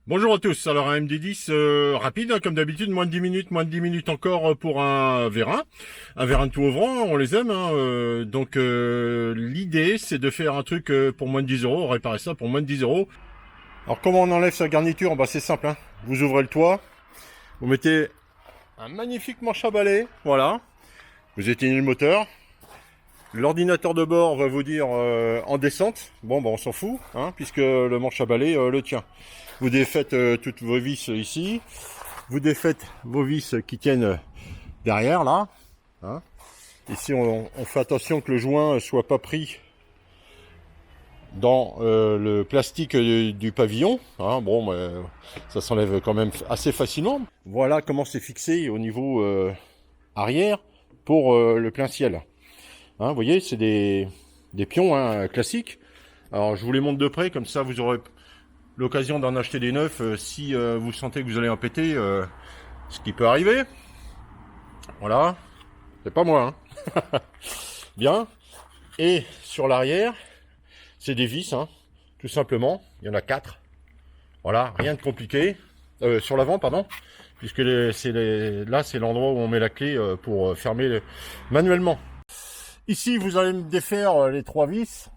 Bonjour à tous, alors un MD10 rapide, hein, comme d'habitude, moins de 10 minutes encore pour un vérin tout ouvrant, on les aime. Hein, donc l'idée c'est de faire un truc pour moins de 10 euros, réparer ça pour moins de 10 euros. Alors comment on enlève sa garniture? Bah c'est simple, hein. Vous ouvrez le toit, vous mettez un magnifique manche à balai, voilà, vous éteignez le moteur. L'ordinateur de bord va vous dire en descente. Bon, bah on s'en fout, hein, puisque le manche à balai le tient. Vous défaites toutes vos vis ici. Vous défaites vos vis qui tiennent derrière, là. Hein. Ici, on fait attention que le joint soit pas pris dans le plastique du pavillon. Hein. Bon, ça s'enlève quand même assez facilement. Voilà comment c'est fixé au niveau arrière pour le plein ciel. Hein, vous voyez, c'est des pions hein, classiques. Alors, je vous les montre de près, comme ça, vous aurez l'occasion d'en acheter des neufs si vous sentez que vous allez en péter, ce qui peut arriver. Voilà, c'est pas moi. Hein. Bien. Et sur l'arrière, c'est des vis, hein, tout simplement. Il y en a 4. Voilà, rien de compliqué. Sur l'avant, pardon, puisque là, c'est l'endroit où on met la clé pour fermer manuellement. Ici, vous allez me défaire les 3 vis.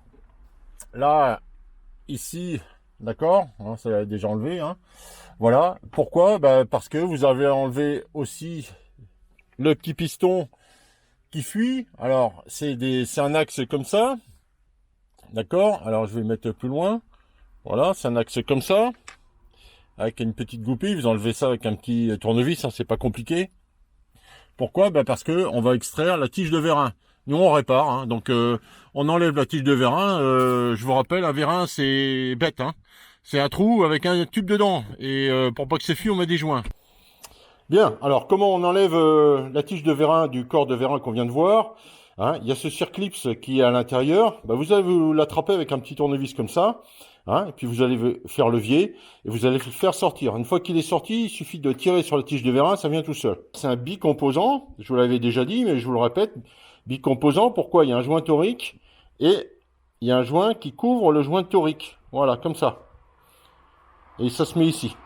Là, ici, d'accord, hein, ça l'a déjà enlevé. Hein. Voilà. Pourquoi? Bah, parce que vous avez enlevé aussi le petit piston qui fuit. Alors, c'est un axe comme ça. D'accord. Alors, je vais mettre plus loin. Voilà, c'est un axe comme ça. Avec une petite goupille. Vous enlevez ça avec un petit tournevis. Hein, c'est pas compliqué. Pourquoi? Bah, parce que on va extraire la tige de vérin. Nous on répare, hein, donc on enlève la tige de vérin. Je vous rappelle, un vérin c'est bête, hein. C'est un trou avec un tube dedans. Et pour pas que ça fuit, on met des joints. Bien, alors comment on enlève la tige de vérin du corps de vérin qu'on vient de voir, hein. Il y a ce circlips qui est à l'intérieur. Bah, vous allez vous l'attraper avec un petit tournevis comme ça. Hein, et puis vous allez faire levier et vous allez le faire sortir. Une fois qu'il est sorti, il suffit de tirer sur la tige de vérin, ça vient tout seul. C'est un bicomposant, je vous l'avais déjà dit, mais je vous le répète. Bicomposant, pourquoi? Il y a un joint torique et il y a un joint qui couvre le joint torique. Voilà, comme ça. Et ça se met ici.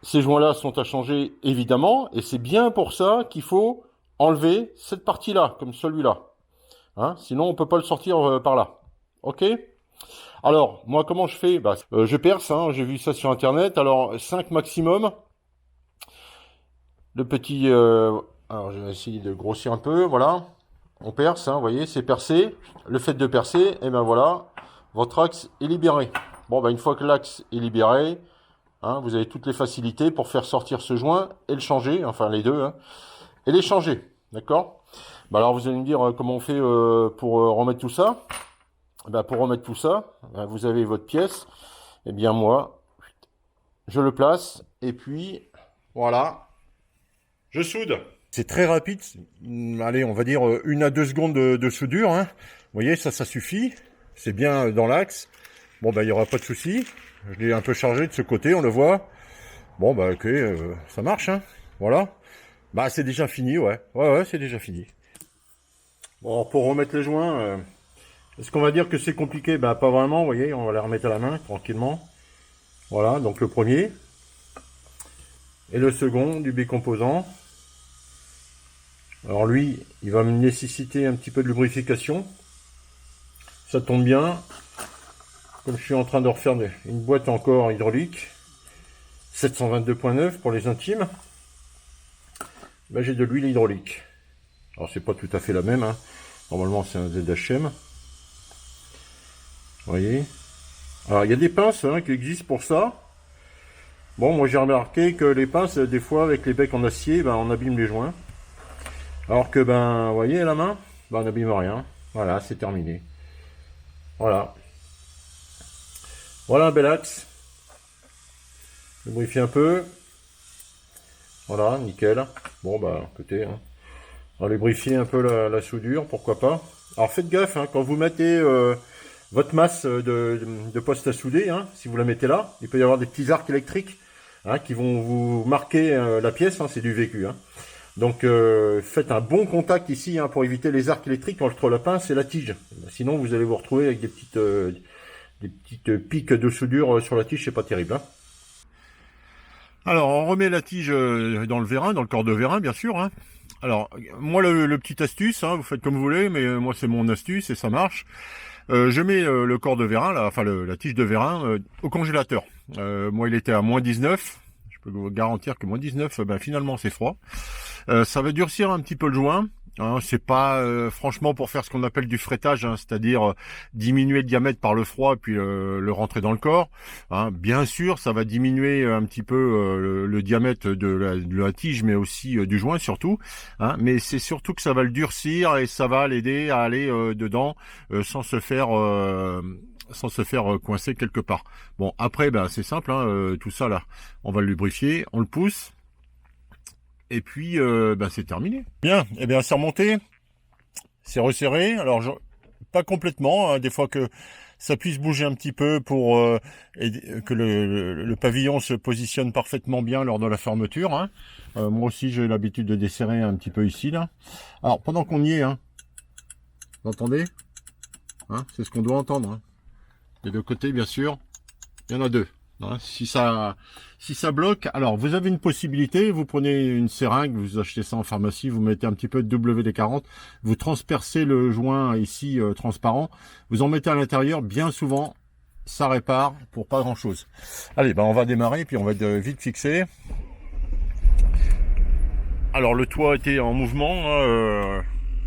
Ces joints-là sont à changer, évidemment, et c'est bien pour ça qu'il faut enlever cette partie-là, comme celui-là. Hein, sinon, on peut pas le sortir par là. Ok? Alors, moi, comment je fais? Bah, je perce, hein, j'ai vu ça sur Internet. Alors, 5 maximum. Le petit... alors, je vais essayer de grossir un peu, voilà. On perce, hein, vous voyez, c'est percé. Le fait de percer, et ben voilà, votre axe est libéré. Bon, ben une fois que l'axe est libéré, hein, vous avez toutes les facilités pour faire sortir ce joint et le changer, enfin les deux, hein, et les changer, d'accord? Ben alors, vous allez me dire comment on fait pour remettre tout ça. Ben, pour remettre tout ça, ben, vous avez votre pièce. Et bien moi, je le place, et puis, voilà, je soude. C'est très rapide. Allez, on va dire 1 à 2 secondes de soudure. Hein. Vous voyez, ça suffit. C'est bien dans l'axe. Bon, bah, il n'y aura pas de souci. Je l'ai un peu chargé de ce côté, on le voit. Bon, bah, ok, ça marche. Hein. Voilà. Bah, c'est déjà fini, ouais. Ouais, c'est déjà fini. Bon, alors, pour remettre les joints, est-ce qu'on va dire que c'est compliqué? Bah, pas vraiment, vous voyez. On va les remettre à la main, tranquillement. Voilà, donc le premier. Et le second, du bicomposant. Alors lui, il va me nécessiter un petit peu de lubrification. Ça tombe bien. Comme je suis en train de refaire une boîte encore hydraulique, 722.9 pour les intimes, ben j'ai de l'huile hydraulique. Alors c'est pas tout à fait la même. Hein. Normalement c'est un ZHM. Vous voyez. Alors il y a des pinces hein, qui existent pour ça. Bon, moi j'ai remarqué que les pinces, des fois avec les becs en acier, ben, on abîme les joints. Alors que, ben, vous voyez, la main, ben, on n'abîme rien. Voilà, c'est terminé. Voilà. Voilà un bel axe. Je lubrifie un peu. Voilà, nickel. Bon, bah, écoutez, hein. On va lubrifier un peu la soudure, pourquoi pas. Alors, faites gaffe, hein, quand vous mettez votre masse de poste à souder, hein, si vous la mettez là, il peut y avoir des petits arcs électriques hein, qui vont vous marquer la pièce, hein, c'est du vécu. Hein. Donc faites un bon contact ici hein, pour éviter les arcs électriques entre la pince et la tige. Sinon vous allez vous retrouver avec des les petites piques de soudure sur la tige, c'est pas terrible. Hein. Alors, on remet la tige dans le vérin, dans le corps de vérin, bien sûr. Hein. Alors, moi, le petit astuce, hein, vous faites comme vous voulez, mais moi, c'est mon astuce et ça marche. Je mets le corps de vérin, là, enfin la tige de vérin, au congélateur. Moi, il était à moins 19. Je peux vous garantir que moins 19, ben, finalement, c'est froid. Ça va durcir un petit peu le joint. Hein, c'est pas franchement pour faire ce qu'on appelle du frettage, hein, c'est-à-dire diminuer le diamètre par le froid et puis le rentrer dans le corps. Hein. Bien sûr, ça va diminuer un petit peu le diamètre de la tige, mais aussi du joint surtout. Hein. Mais c'est surtout que ça va le durcir et ça va l'aider à aller dedans sans se faire coincer quelque part. Bon, après, ben c'est simple, hein, tout ça là, on va le lubrifier, on le pousse. Et puis, c'est terminé. Bien, et bien c'est remonté, c'est resserré. Alors, pas complètement, hein, des fois que ça puisse bouger un petit peu pour que le pavillon se positionne parfaitement bien lors de la fermeture. Hein. Moi aussi, j'ai l'habitude de desserrer un petit peu ici, là. Alors, pendant qu'on y est, hein, vous entendez, hein, c'est ce qu'on doit entendre. Hein. Des deux côtés, bien sûr, il y en a deux. Hein, si ça bloque, alors vous avez une possibilité, vous prenez une seringue, vous achetez ça en pharmacie, vous mettez un petit peu de WD-40, vous transpercez le joint ici transparent, vous en mettez à l'intérieur, bien souvent ça répare pour pas grand chose. Allez, on va démarrer puis on va être vite fixé. Alors le toit était en mouvement, hein,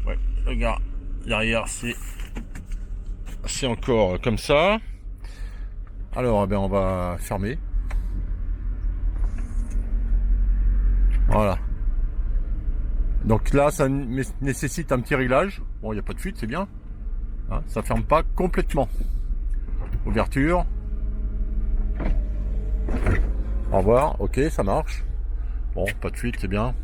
ouais, regarde, derrière c'est encore comme ça. Alors, on va fermer. Voilà. Donc là, ça nécessite un petit réglage. Bon, il n'y a pas de fuite, c'est bien. Hein, ça ferme pas complètement. Ouverture. Au revoir. Ok, ça marche. Bon, pas de fuite, c'est bien.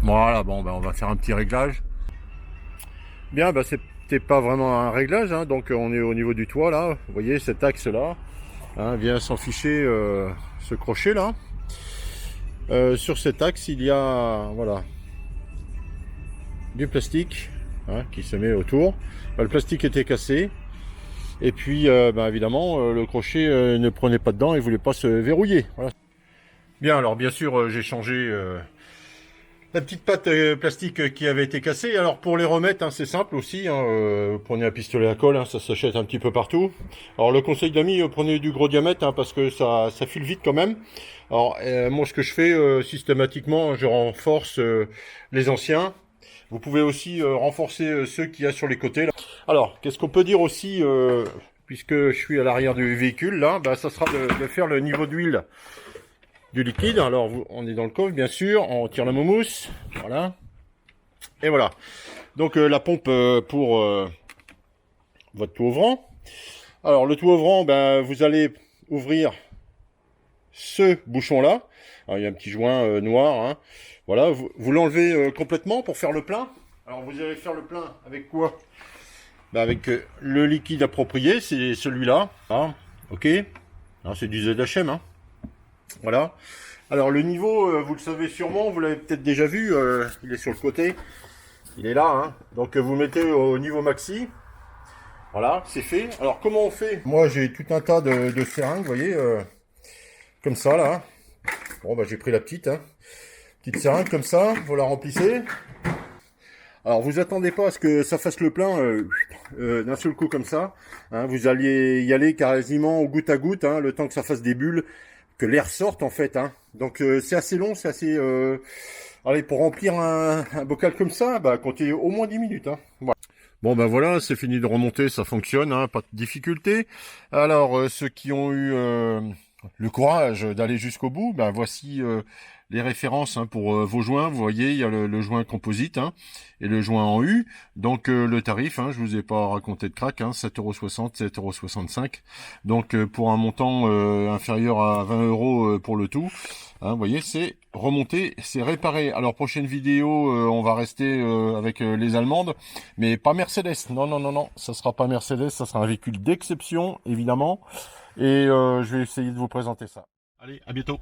Voilà, on va faire un petit réglage. Bien, c'était pas vraiment un réglage, hein, donc on est au niveau du toit là, vous voyez cet axe là, hein, vient s'en ficher ce crochet là. Sur cet axe il y a voilà du plastique hein, qui se met autour. Le plastique était cassé et puis évidemment le crochet ne prenait pas dedans et voulait pas se verrouiller. Voilà. Bien, alors bien sûr j'ai changé la petite patte plastique qui avait été cassée. Alors pour les remettre, hein, c'est simple aussi. Hein, vous prenez un pistolet à colle, hein, ça s'achète un petit peu partout. Alors le conseil d'amis, prenez du gros diamètre hein, parce que ça file vite quand même. Alors moi ce que je fais systématiquement, je renforce les anciens. Vous pouvez aussi renforcer ceux qu'il y a sur les côtés. Là. Alors qu'est-ce qu'on peut dire aussi, puisque je suis à l'arrière du véhicule là, ça sera de faire le niveau d'huile. Du liquide, alors on est dans le coffre bien sûr, on tire la mousse, voilà, et voilà. Donc la pompe pour votre tout ouvrant. Alors le tout ouvrant, vous allez ouvrir ce bouchon là. Alors, il y a un petit joint noir, hein. Voilà, vous l'enlevez complètement pour faire le plein. Alors vous allez faire le plein avec quoi? Avec le liquide approprié, c'est celui-là, hein. Ok. C'est du ZHM, hein. Voilà. Alors le niveau, vous le savez sûrement, vous l'avez peut-être déjà vu, il est sur le côté. Il est là, hein. Donc vous mettez au niveau maxi. Voilà, c'est fait. Alors comment on fait? Moi j'ai tout un tas de seringues, vous voyez, comme ça là. Bon j'ai pris la petite, hein. Petite seringue comme ça, vous la remplissez. Alors vous attendez pas à ce que ça fasse le plein d'un seul coup comme ça. Hein. Vous alliez y aller quasiment au goutte à goutte, hein, le temps que ça fasse des bulles. Que l'air sorte en fait, hein. Donc c'est assez long, c'est assez... Allez, pour remplir un bocal comme ça, comptez au moins 10 minutes, hein. Voilà. Bon voilà, c'est fini de remonter, ça fonctionne, hein, pas de difficulté. Alors ceux qui ont eu le courage d'aller jusqu'au bout, voici les références hein, pour vos joints. Vous voyez, il y a le joint composite hein, et le joint en U. Donc le tarif, hein, je vous ai pas raconté de crack, hein, 7,60 €, 7,65 €. Donc pour un montant inférieur à 20 € pour le tout. Hein, vous voyez, c'est remonté, c'est réparé. Alors prochaine vidéo, on va rester avec les Allemandes, mais pas Mercedes. Non, ça sera pas Mercedes, ça sera un véhicule d'exception évidemment. Et je vais essayer de vous présenter ça. Allez, à bientôt.